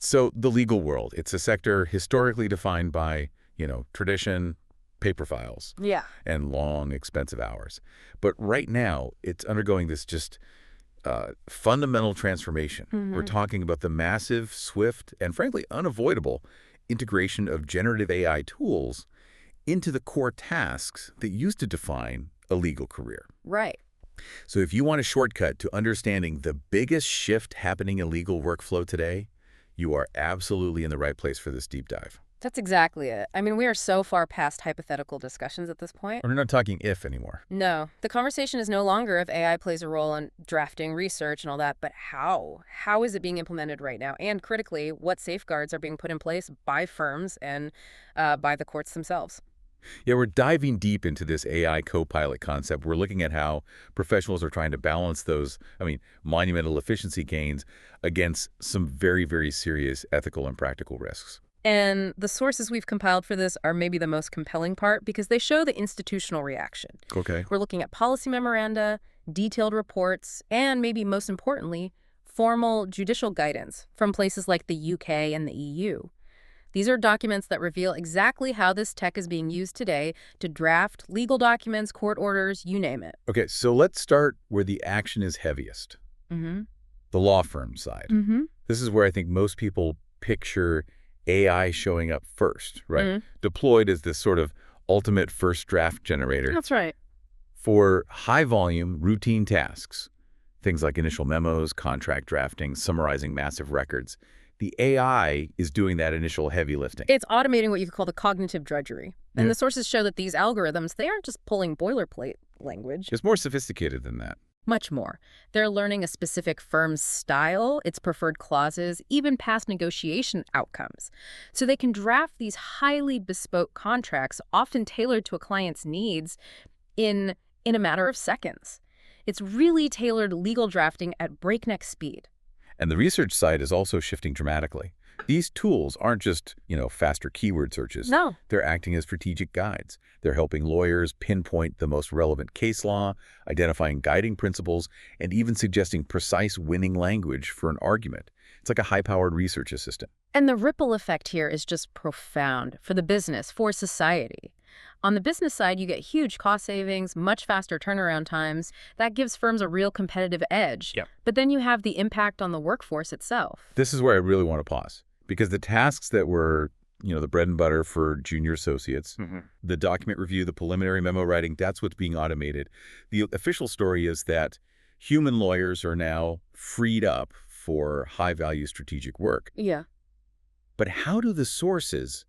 So the legal world, it's a sector historically defined by, tradition, paper files, Yeah. and long, expensive hours. But right now, it's undergoing this just fundamental transformation. We're talking about the massive, swift, and frankly unavoidable integration of generative AI tools into the core tasks that used to define a legal career. Right. So if you want a shortcut to understanding the biggest shift happening in legal workflow today, you are absolutely in the right place for this deep dive. That's exactly it. I mean, we are so far past hypothetical discussions at this point. We're not talking if anymore. No, the conversation is no longer if AI plays a role in drafting research and all that, but how? How is it being implemented right now? And critically, what safeguards are being put in place by firms and by the courts themselves? Yeah, we're diving deep into this AI co-pilot concept. We're looking at how professionals are trying to balance those, monumental efficiency gains against some very, very serious ethical and practical risks. And the sources we've compiled for this are maybe the most compelling part because they show the institutional reaction. Okay. We're looking at policy memoranda, detailed reports, and maybe most importantly, formal judicial guidance from places like the UK and the EU. These are documents that reveal exactly how this tech is being used today to draft legal documents, court orders, you name it. Okay, so let's start where the action is heaviest. Mm-hmm. The law firm side. Mm-hmm. This is where I think most people picture AI showing up first, right? Mm-hmm. Deployed as this sort of ultimate first draft generator. That's right. For high-volume, routine tasks, things like initial memos, contract drafting, summarizing massive records, the AI is doing that initial heavy lifting. It's automating what you could call the cognitive drudgery. And Yeah. the sources show that these algorithms, they aren't just pulling boilerplate language. It's more sophisticated than that. Much more. They're learning a specific firm's style, its preferred clauses, even past negotiation outcomes. So they can draft these highly bespoke contracts, often tailored to a client's needs, in a matter of seconds. It's really tailored legal drafting at breakneck speed. And the research side is also shifting dramatically. These tools aren't just, faster keyword searches. No. They're acting as strategic guides. They're helping lawyers pinpoint the most relevant case law, identifying guiding principles, and even suggesting precise winning language for an argument. It's like a high-powered research assistant. And the ripple effect here is just profound for the business, for society. On the business side, you get huge cost savings, much faster turnaround times. That gives firms a real competitive edge. Yep. But then you have the impact on the workforce itself. This is where I really want to pause, because the tasks that were, the bread and butter for junior associates, the document review, the preliminary memo writing, that's what's being automated. The official story is that human lawyers are now freed up for high-value strategic work. Yeah. But how do the sources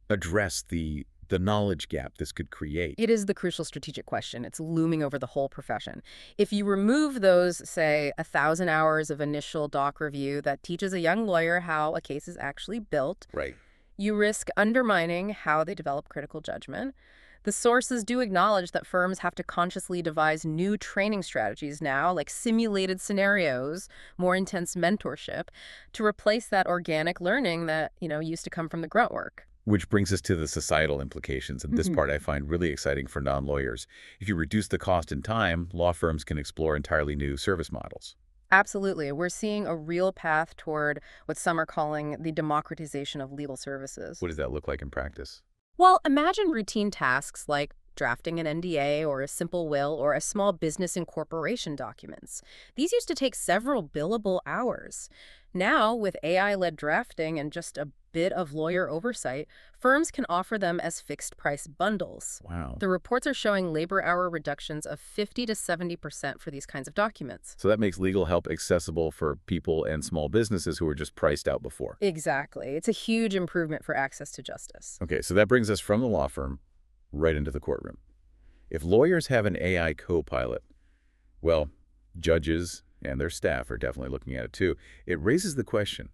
address the knowledge gap this could create? It is the crucial strategic question. It's looming over the whole profession. If you remove those, say, 1,000 hours of initial doc review that teaches a young lawyer how a case is actually built, Right. you risk undermining how they develop critical judgment. The sources do acknowledge that firms have to consciously devise new training strategies now, like simulated scenarios, more intense mentorship, to replace that organic learning that, used to come from the grunt work. Which brings us to the societal implications, and this part I find really exciting for non-lawyers. If you reduce the cost and time, law firms can explore entirely new service models. Absolutely. We're seeing a real path toward what some are calling the democratization of legal services. What does that look like in practice? Well, imagine routine tasks like drafting an NDA or a simple will or a small business incorporation documents. These used to take several billable hours. Now, with AI-led drafting and just a bit of lawyer oversight, firms can offer them as fixed-price bundles. Wow. The reports are showing labor hour reductions of 50 to 70% for these kinds of documents. So that makes legal help accessible for people and small businesses who were just priced out before. Exactly. It's a huge improvement for access to justice. Okay, so that brings us from the law firm right into the courtroom. If lawyers have an AI co-pilot, well, judges and their staff are definitely looking at it too. It raises the question,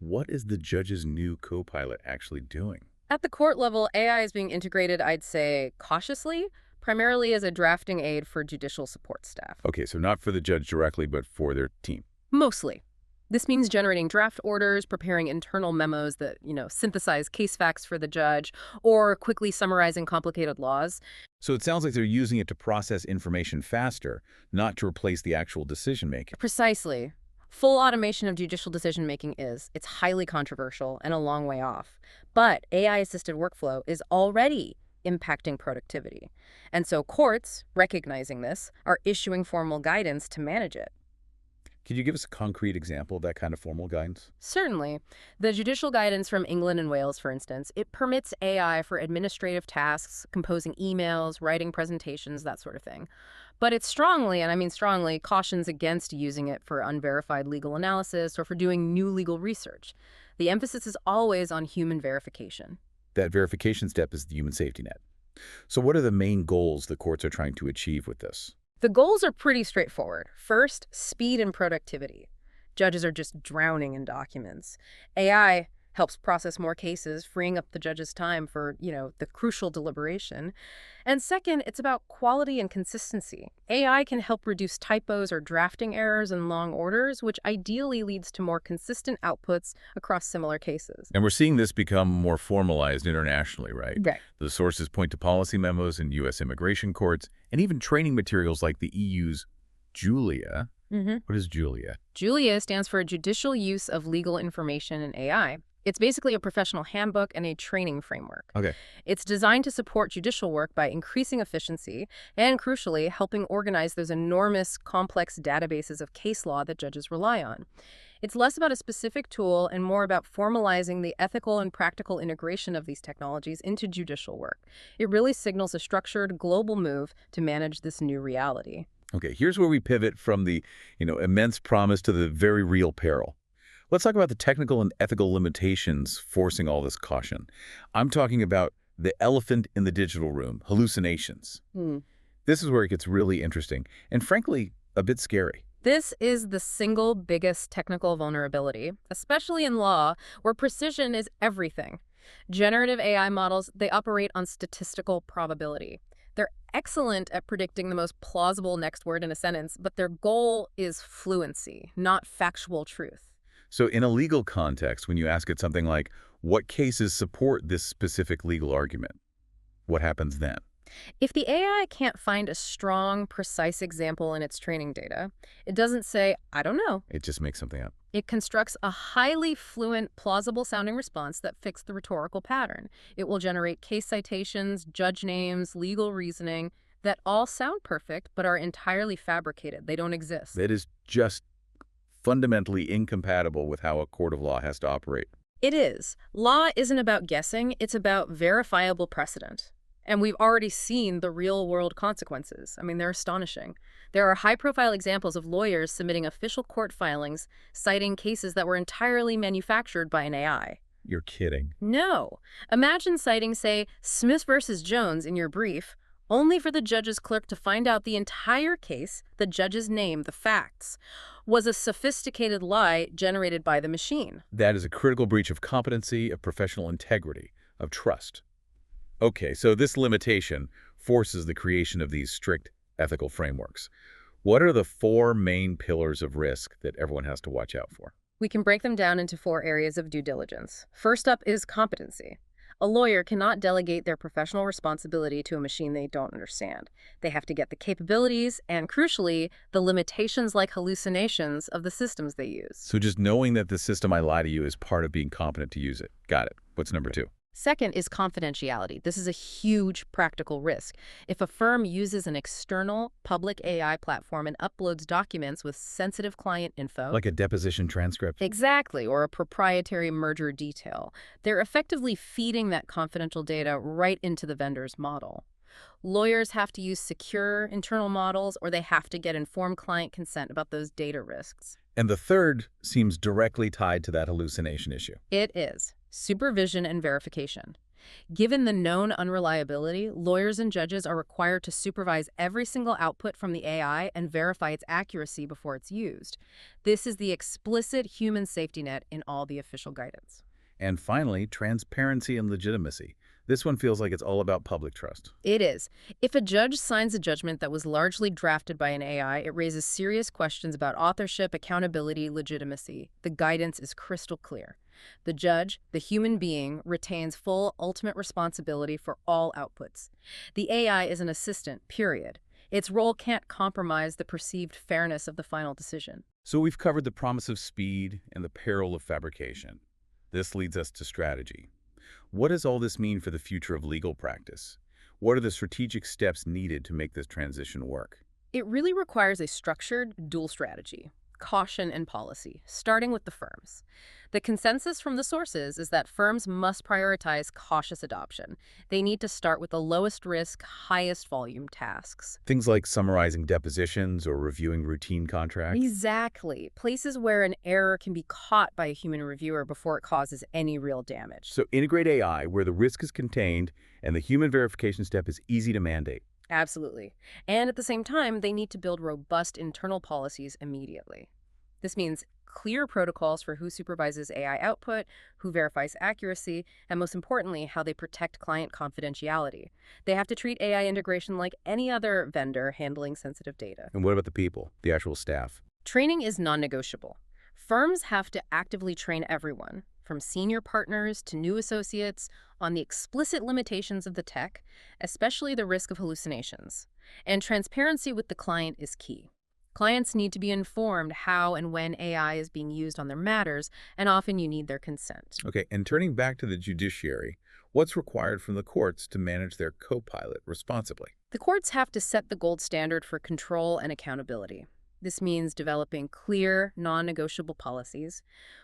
what is the judge's new co-pilot actually doing? At the court level, AI is being integrated, I'd say, cautiously, primarily as a drafting aid for judicial support staff. Okay, so not for the judge directly, but for their team. Mostly. This means generating draft orders, preparing internal memos that, synthesize case facts for the judge, or quickly summarizing complicated laws. So it sounds like they're using it to process information faster, not to replace the actual decision-making. Precisely. Full automation of judicial decision-making is. It's highly controversial and a long way off. But AI-assisted workflow is already impacting productivity. And so courts, recognizing this, are issuing formal guidance to manage it. Could you give us a concrete example of that kind of formal guidance? Certainly. The judicial guidance from England and Wales, for instance, it permits AI for administrative tasks, composing emails, writing presentations, that sort of thing. But it strongly, and I mean strongly, cautions against using it for unverified legal analysis or for doing new legal research. The emphasis is always on human verification. That verification step is the human safety net. So what are the main goals the courts are trying to achieve with this? The goals are pretty straightforward. First, speed and productivity. Judges are just drowning in documents. AI helps process more cases, freeing up the judge's time for, the crucial deliberation. And second, it's about quality and consistency. AI can help reduce typos or drafting errors in long orders, which ideally leads to more consistent outputs across similar cases. And we're seeing this become more formalized internationally, right? Right. The sources point to policy memos in U.S. immigration courts and even training materials like the EU's Julia. What is Julia? Julia stands for Judicial Use of Legal Information in AI. It's basically a professional handbook and a training framework. Okay. It's designed to support judicial work by increasing efficiency and, crucially, helping organize those enormous, complex databases of case law that judges rely on. It's less about a specific tool and more about formalizing the ethical and practical integration of these technologies into judicial work. It really signals a structured, global move to manage this new reality. Okay, here's where we pivot from the, immense promise to the very real peril. Let's talk about the technical and ethical limitations forcing all this caution. I'm talking about the elephant in the digital room, hallucinations. This is where it gets really interesting and, frankly, a bit scary. This is the single biggest technical vulnerability, especially in law, where precision is everything. Generative AI models, they operate on statistical probability. They're excellent at predicting the most plausible next word in a sentence, but their goal is fluency, not factual truth. So in a legal context, when you ask it something like, what cases support this specific legal argument, what happens then? If the AI can't find a strong, precise example in its training data, it doesn't say, I don't know. It just makes something up. It constructs a highly fluent, plausible-sounding response that fits the rhetorical pattern. It will generate case citations, judge names, legal reasoning that all sound perfect but are entirely fabricated. They don't exist. That is just fundamentally incompatible with how a court of law has to operate. It is. Law isn't about guessing. It's about verifiable precedent. And we've already seen the real-world consequences. I mean, they're astonishing. There are high-profile examples of lawyers submitting official court filings citing cases that were entirely manufactured by an AI. You're kidding. No. Imagine citing, say, Smith versus Jones in your brief, only for the judge's clerk to find out the entire case, the judge's name, the facts, was a sophisticated lie generated by the machine. That is a critical breach of competency, of professional integrity, of trust. Okay, so this limitation forces the creation of these strict ethical frameworks. What are the 4 main pillars of risk that everyone has to watch out for? We can break them down into 4 areas of due diligence. First up is competency. A lawyer cannot delegate their professional responsibility to a machine they don't understand. They have to get the capabilities and, crucially, the limitations like hallucinations of the systems they use. So just knowing that the system I lie to you is part of being competent to use it. Got it. What's number 2? Second is confidentiality. This is a huge practical risk. If a firm uses an external public AI platform and uploads documents with sensitive client info, Like a deposition transcript? exactly, or a proprietary merger detail, they're effectively feeding that confidential data right into the vendor's model. Lawyers have to use secure internal models, or they have to get informed client consent about those data risks. And the third seems directly tied to that hallucination issue. It is supervision and verification. Given the known unreliability, lawyers and judges are required to supervise every single output from the AI and verify its accuracy before it's used. This is the explicit human safety net in all the official guidance. And finally, transparency and legitimacy. This one feels like it's all about public trust. It is. If a judge signs a judgment that was largely drafted by an AI, it raises serious questions about authorship, accountability, legitimacy. The guidance is crystal clear. The judge, the human being, retains full ultimate responsibility for all outputs. The AI is an assistant, period. Its role can't compromise the perceived fairness of the final decision. So we've covered the promise of speed and the peril of fabrication. This leads us to strategy. What does all this mean for the future of legal practice? What are the strategic steps needed to make this transition work? It really requires a structured, dual strategy, caution and policy, starting with the firms. The consensus from the sources is that firms must prioritize cautious adoption. They need to start with the lowest risk, highest volume tasks. Things like summarizing depositions or reviewing routine contracts? Exactly. Places where an error can be caught by a human reviewer before it causes any real damage. So integrate AI where the risk is contained and the human verification step is easy to mandate. Absolutely. And at the same time, they need to build robust internal policies immediately. This means clear protocols for who supervises AI output, who verifies accuracy, and most importantly, how they protect client confidentiality. They have to treat AI integration like any other vendor handling sensitive data. And what about the people, the actual staff? Training is non-negotiable. Firms have to actively train everyone, from senior partners to new associates, on the explicit limitations of the tech, especially the risk of hallucinations. And transparency with the client is key. Clients need to be informed how and when AI is being used on their matters, and often you need their consent. Okay, and turning back to the judiciary, what's required from the courts to manage their co-pilot responsibly? The courts have to set the gold standard for control and accountability. This means developing clear, non-negotiable policies,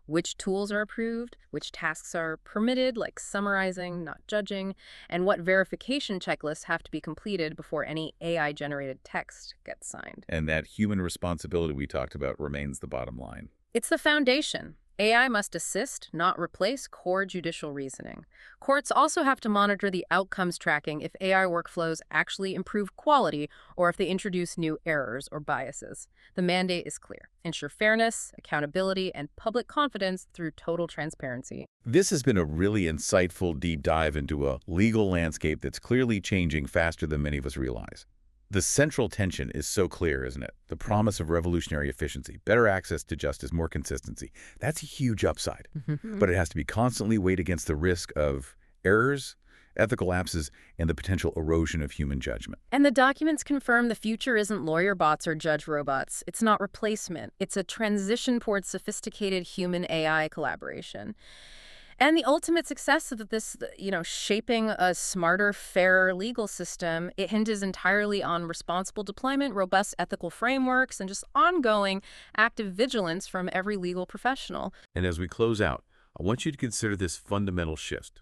which tools are approved, which tasks are permitted, like summarizing, not judging, and what verification checklists have to be completed before any AI-generated text gets signed. And that human responsibility we talked about remains the bottom line. It's the foundation. AI must assist, not replace, core judicial reasoning. Courts also have to monitor the outcomes tracking if AI workflows actually improve quality or if they introduce new errors or biases. The mandate is clear. Ensure fairness, accountability, and public confidence through total transparency. This has been a really insightful deep dive into a legal landscape that's clearly changing faster than many of us realize. The central tension is so clear, isn't it? The promise of revolutionary efficiency, better access to justice, more consistency. That's a huge upside. But it has to be constantly weighed against the risk of errors, ethical lapses, and the potential erosion of human judgment. And the documents confirm the future isn't lawyer bots or judge robots. It's not replacement. It's a transition towards sophisticated human-AI collaboration. And the ultimate success of this, shaping a smarter, fairer legal system, it hinges entirely on responsible deployment, robust ethical frameworks, and just ongoing active vigilance from every legal professional. And as we close out, I want you to consider this fundamental shift.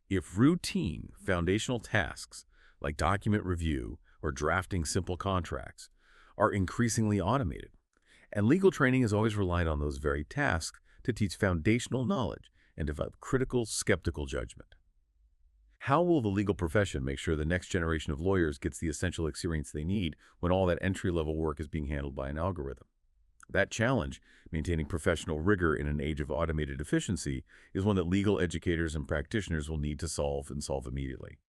If routine, foundational tasks like document review or drafting simple contracts are increasingly automated, and legal training has always relied on those very tasks to teach foundational knowledge and develop critical, skeptical judgment. How will the legal profession make sure the next generation of lawyers gets the essential experience they need when all that entry-level work is being handled by an algorithm? That challenge, maintaining professional rigor in an age of automated efficiency, is one that legal educators and practitioners will need to solve and solve immediately.